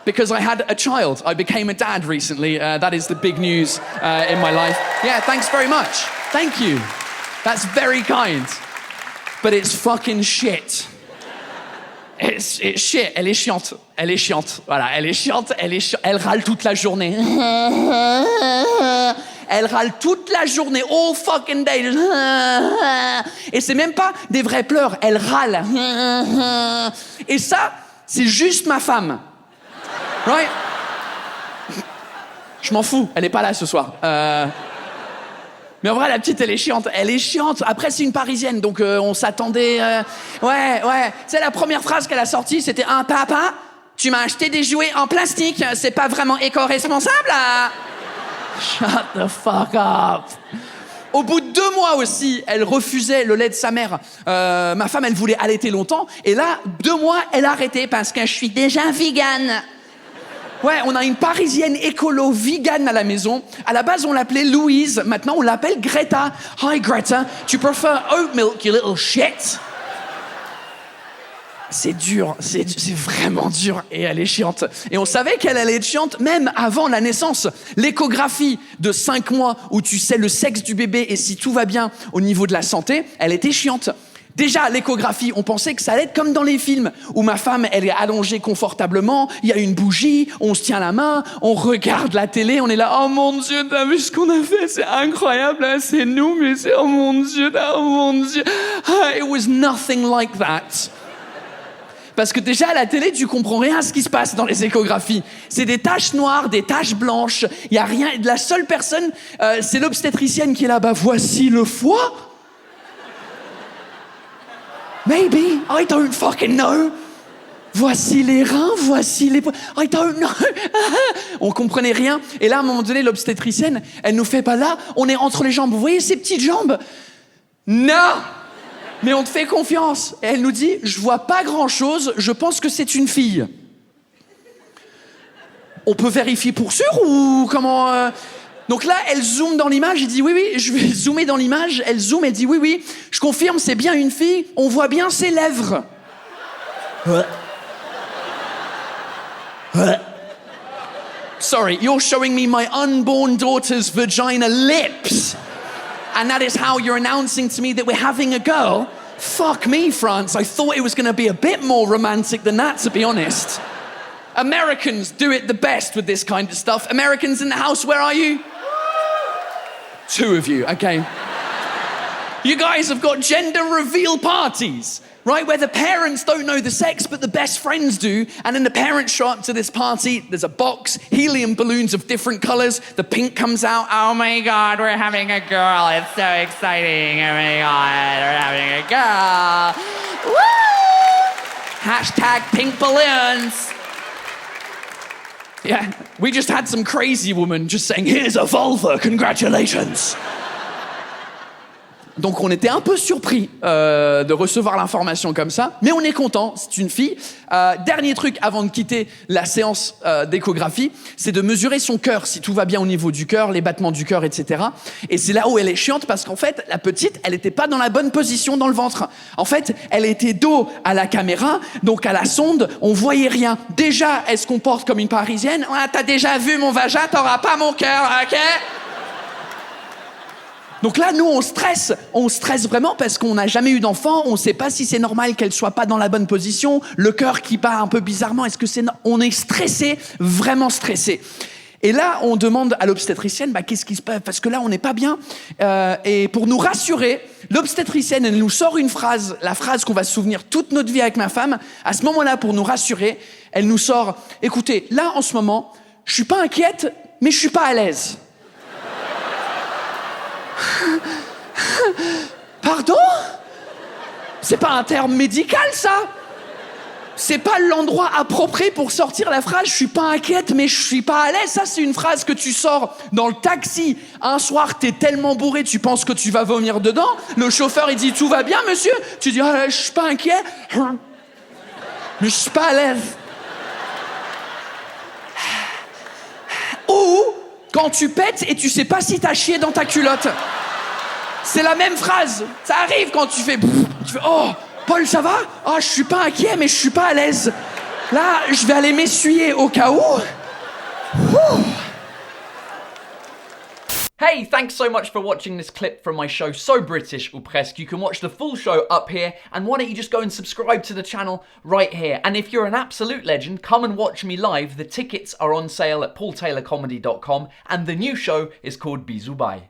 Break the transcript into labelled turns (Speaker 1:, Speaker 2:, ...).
Speaker 1: because I had a child. I became a dad recently. That is the big news in my life. Yeah, thanks very much. Thank you. That's very kind. But it's fucking shit. It's shit. Elle est chiante. Elle est chiante. Voilà, elle est chiante. Elle râle toute la journée. Elle râle toute la journée, all fucking day. Et c'est même pas des vrais pleurs, elle râle. Et ça, c'est juste ma femme. Right? Je m'en fous, elle est pas là ce soir. Mais en vrai, la petite, elle est chiante. Elle est chiante. Après, c'est une Parisienne, donc on s'attendait... Ouais. C'est la première phrase qu'elle a sortie, c'était « Un papa, tu m'as acheté des jouets en plastique. C'est pas vraiment éco-responsable, là ?» Shut the fuck up. Au bout de 2 mois aussi, elle refusait le lait de sa mère. Ma femme, elle voulait allaiter longtemps. Et là, 2 mois, elle a arrêté parce que je suis déjà vegan. Ouais, on a une Parisienne écolo vegan à la maison. À la base, on l'appelait Louise. Maintenant, on l'appelle Greta. Hi, Greta. Tu prefer oat milk, you little shit? C'est dur, c'est vraiment dur. Et elle est chiante. Et on savait qu'elle allait être chiante même avant la naissance. L'échographie de 5 mois où tu sais le sexe du bébé et si tout va bien au niveau de la santé, elle était chiante. Déjà, l'échographie, on pensait que ça allait être comme dans les films, où ma femme, elle est allongée confortablement, il y a une bougie, on se tient la main, on regarde la télé, on est là, oh mon Dieu, t'as vu ce qu'on a fait, c'est incroyable, hein, c'est nous, mais c'est, oh mon Dieu. It was nothing like that. Parce que déjà, à la télé, tu comprends rien à ce qui se passe dans les échographies. C'est des taches noires, des taches blanches, il y a rien, la seule personne, c'est l'obstétricienne qui est là, bah voici le foie. Maybe, I don't fucking know. Voici les reins, voici les... I don't know. On comprenait rien. Et là, à un moment donné, l'obstétricienne, elle nous fait pas là, on est entre les jambes. Vous voyez ces petites jambes? Non! Mais on te fait confiance. Et elle nous dit, je vois pas grand-chose, je pense que c'est une fille. On peut vérifier pour sûr ou comment... Donc là, elle zoome dans l'image, il dit oui, je vais zoomer dans l'image. Elle zoome, elle dit oui, je confirme, c'est bien une fille, on voit bien ses lèvres. Sorry, you're showing me my unborn daughter's vagina lips. And that is how you're announcing to me that we're having a girl? Fuck me, France. I thought it was going to be a bit more romantic than that, to be honest. Americans do it the best with this kind of stuff. Americans in the house, where are you? 2 of you, okay. You guys have got gender reveal parties, right? Where the parents don't know the sex, but the best friends do. And then the parents show up to this party. There's a box, helium balloons of different colors. The pink comes out. Oh my God, we're having a girl. It's so exciting. Oh my God, we're having a girl. Woo! Hashtag pink balloons. Yeah, we just had some crazy woman just saying, here's a vulva, congratulations. Donc on était un peu surpris de recevoir l'information comme ça, mais on est content, c'est une fille. Dernier truc avant de quitter la séance d'échographie, c'est de mesurer son cœur, si tout va bien au niveau du cœur, les battements du cœur, etc. Et c'est là où elle est chiante parce qu'en fait, la petite, elle était pas dans la bonne position dans le ventre. En fait, elle était dos à la caméra, donc à la sonde, on voyait rien. Déjà, elle se comporte comme une Parisienne. Ah, t'as déjà vu mon vagin, t'auras pas mon cœur, ok? Donc là, nous, on stresse vraiment parce qu'on n'a jamais eu d'enfant, on ne sait pas si c'est normal qu'elle soit pas dans la bonne position, le cœur qui bat un peu bizarrement, est-ce que c'est... On est stressé, vraiment stressé. Et là, on demande à l'obstétricienne, qu'est-ce qui se passe? Parce que là, on n'est pas bien. Et pour nous rassurer, l'obstétricienne, elle nous sort une phrase, la phrase qu'on va se souvenir toute notre vie avec ma femme. À ce moment-là, pour nous rassurer, elle nous sort, écoutez, là, en ce moment, je suis pas inquiète, mais je suis pas à l'aise. Pardon? C'est pas un terme médical, ça? C'est pas l'endroit approprié pour sortir la phrase « je suis pas inquiète, mais je suis pas à l'aise ». Ça, c'est une phrase que tu sors dans le taxi. Un soir, t'es tellement bourré, tu penses que tu vas vomir dedans. Le chauffeur, il dit « tout va bien, monsieur ?» Tu dis « je suis pas inquiet, mais je suis pas à l'aise ». Ou quand tu pètes et tu sais pas si t'as chié dans ta culotte. C'est la même phrase. Ça arrive quand tu fais... oh, Paul, ça va? Oh, je suis pas inquiet, mais je suis pas à l'aise. Là, je vais aller m'essuyer au cas où.
Speaker 2: Hey, thanks so much for watching this clip from my show So British ou Presque. You can watch the full show up here, and why don't you just go and subscribe to the channel right here. And if you're an absolute legend, come and watch me live. The tickets are on sale at paultaylorcomedy.com, and the new show is called Bisous Bye.